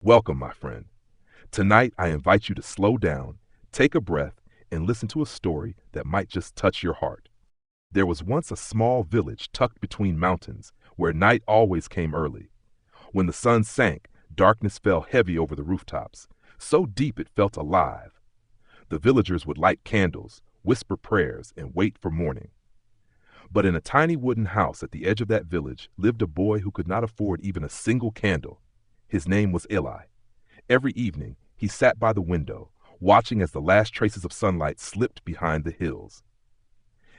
Welcome, my friend. Tonight, I invite you to slow down, take a breath, and listen to a story that might just touch your heart. There was once a small village tucked between mountains where night always came early. When the sun sank, darkness fell heavy over the rooftops, so deep it felt alive. The villagers would light candles, whisper prayers, and wait for morning. But in a tiny wooden house at the edge of that village lived a boy who could not afford even a single candle. His name was Eli. Every evening, he sat by the window, watching as the last traces of sunlight slipped behind the hills.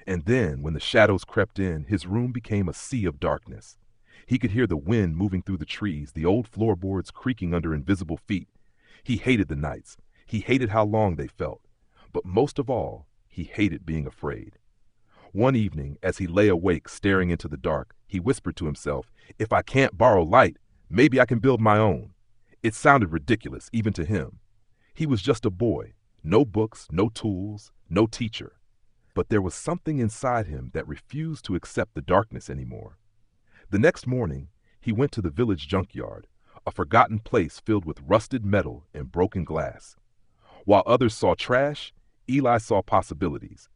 And then, when the shadows crept in, his room became a sea of darkness. He could hear the wind moving through the trees, the old floorboards creaking under invisible feet. He hated the nights. He hated how long they felt. But most of all, he hated being afraid. One evening, as he lay awake staring into the dark, he whispered to himself, "If I can't borrow light, maybe I can build my own." It sounded ridiculous, even to him. He was just a boy, no books, no tools, no teacher. But there was something inside him that refused to accept the darkness anymore. The next morning, he went to the village junkyard, a forgotten place filled with rusted metal and broken glass. While others saw trash, Eli saw possibilities.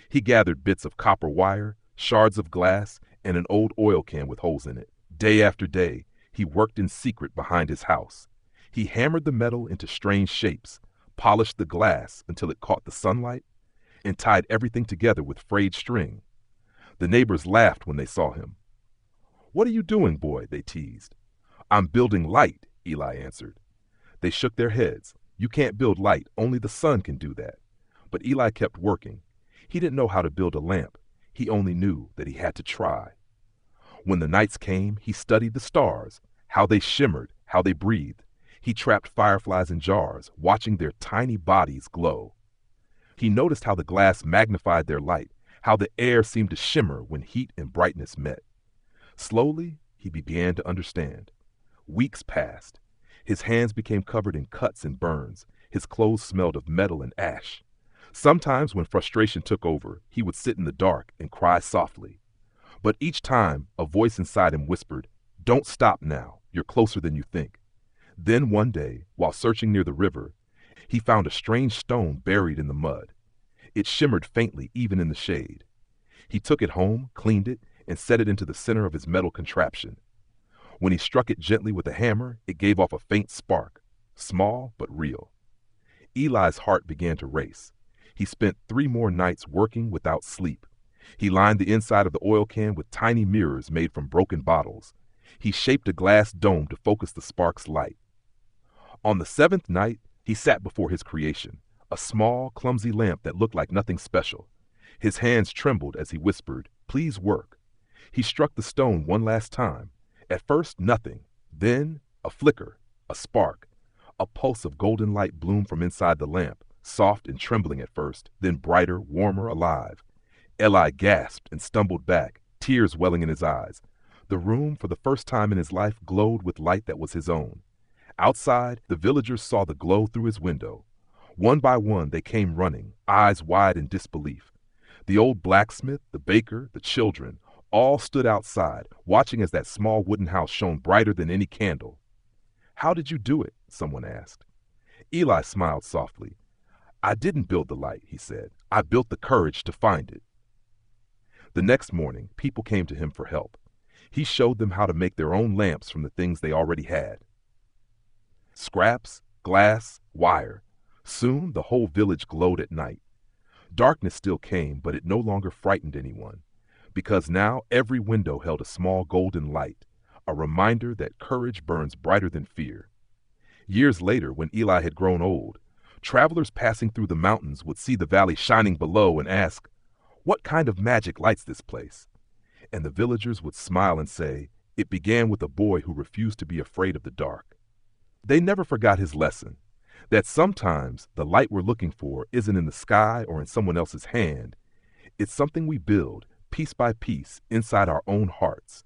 He gathered bits of copper wire, shards of glass, and an old oil can with holes in it. Day after day, he worked in secret behind his house. He hammered the metal into strange shapes, polished the glass until it caught the sunlight, and tied everything together with frayed string. The neighbors laughed when they saw him. "What are you doing, boy?" they teased. "I'm building light," Eli answered. They shook their heads. "You can't build light, only the sun can do that." But Eli kept working. He didn't know how to build a lamp. He only knew that he had to try. When the nights came, he studied the stars, how they shimmered, how they breathed. He trapped fireflies in jars, watching their tiny bodies glow. He noticed how the glass magnified their light, how the air seemed to shimmer when heat and brightness met. Slowly, he began to understand. Weeks passed. His hands became covered in cuts and burns. His clothes smelled of metal and ash. Sometimes, when frustration took over, he would sit in the dark and cry softly. But each time, a voice inside him whispered, "Don't stop now. You're closer than you think." Then one day, while searching near the river, he found a strange stone buried in the mud. It shimmered faintly even in the shade. He took it home, cleaned it, and set it into the center of his metal contraption. When he struck it gently with a hammer, it gave off a faint spark, small but real. Eli's heart began to race. He spent 3 more nights working without sleep. He lined the inside of the oil can with tiny mirrors made from broken bottles. He shaped a glass dome to focus the spark's light. On the 7th night, he sat before his creation, a small, clumsy lamp that looked like nothing special. His hands trembled as he whispered, "Please work." He struck the stone one last time. At first, nothing. Then, a flicker, a spark. A pulse of golden light bloomed from inside the lamp, soft and trembling at first, then brighter, warmer, alive. Eli gasped and stumbled back, tears welling in his eyes. The room, for the first time in his life, glowed with light that was his own. Outside, the villagers saw the glow through his window. One by one, they came running, eyes wide in disbelief. The old blacksmith, the baker, the children, all stood outside, watching as that small wooden house shone brighter than any candle. "How did you do it?" someone asked. Eli smiled softly. "I didn't build the light," he said. "I built the courage to find it." The next morning, people came to him for help. He showed them how to make their own lamps from the things they already had. Scraps, glass, wire. Soon the whole village glowed at night. Darkness still came, but it no longer frightened anyone, because now every window held a small golden light, a reminder that courage burns brighter than fear. Years later, when Eli had grown old, travelers passing through the mountains would see the valley shining below and ask, "What kind of magic lights this place?" And the villagers would smile and say, "It began with a boy who refused to be afraid of the dark." They never forgot his lesson, that sometimes the light we're looking for isn't in the sky or in someone else's hand. It's something we build, piece by piece, inside our own hearts.